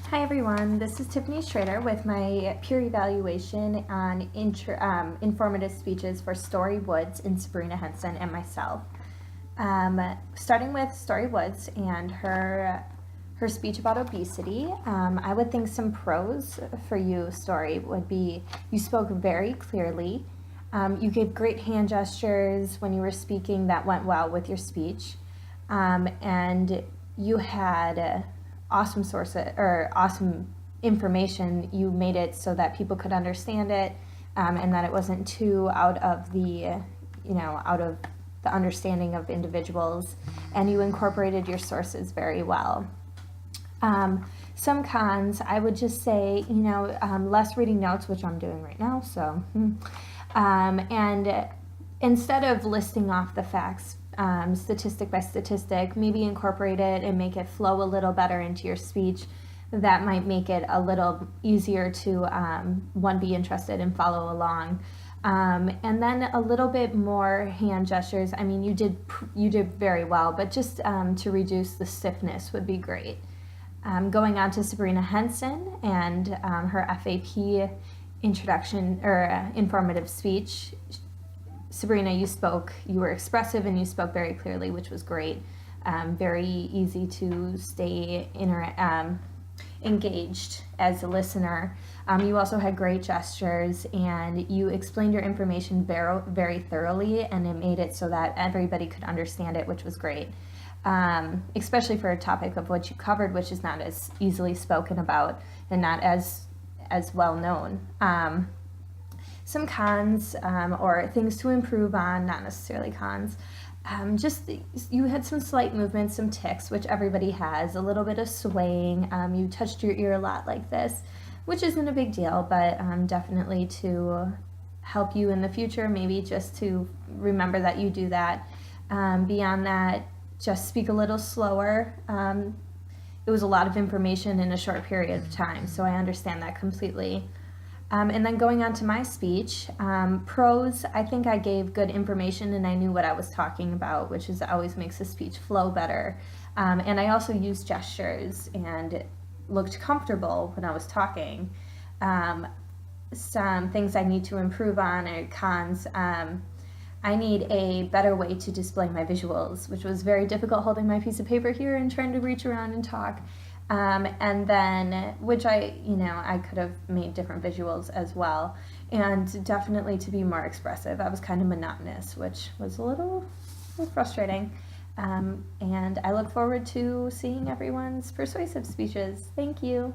Hi everyone, this is Tiffany Schroeder with my peer evaluation on informative speeches for Story Woods and Sabrina Hensen and myself. Starting with Story Woods and her speech about obesity, I would think some pros for you, Story, would be you spoke very clearly. You gave great hand gestures when you were speaking that went well with your speech. And you had awesome awesome information. You made it so that people could understand it, and that it wasn't too out of the understanding of individuals, and you incorporated your sources very well. Some cons, I would just say, less reading notes, which I'm doing right now, so, and instead of listing off the facts, statistic by statistic, maybe incorporate it and make it flow a little better into your speech. That might make it a little easier to, be interested and follow along. And then a little bit more hand gestures. I mean, you did very well, but just to reduce the stiffness would be great. Going on to Sabrina Hensen and her FAP introduction or informative speech. Sabrina, you were expressive and you spoke very clearly, which was great. Very easy to stay engaged as a listener. You also had great gestures and you explained your information very, very thoroughly, and it made it so that everybody could understand it, which was great. Especially for a topic of what you covered, which is not as easily spoken about and not as well known. Some cons or things to improve on, not necessarily cons. Just you had some slight movements, some tics, which everybody has, a little bit of swaying. You touched your ear a lot like this, which isn't a big deal, but definitely to help you in the future, maybe just to remember that you do that. Beyond that, just speak a little slower. It was a lot of information in a short period of time, so I understand that completely. And then going on to my speech, pros, I think I gave good information and I knew what I was talking about, which always makes a speech flow better. And I also used gestures and looked comfortable when I was talking. Some things I need to improve on are cons. I need a better way to display my visuals, which was very difficult holding my piece of paper here and trying to reach around and talk. And then, which I could have made different visuals as well, and definitely to be more expressive. I was kind of monotonous, which was a little frustrating. And I look forward to seeing everyone's persuasive speeches. Thank you.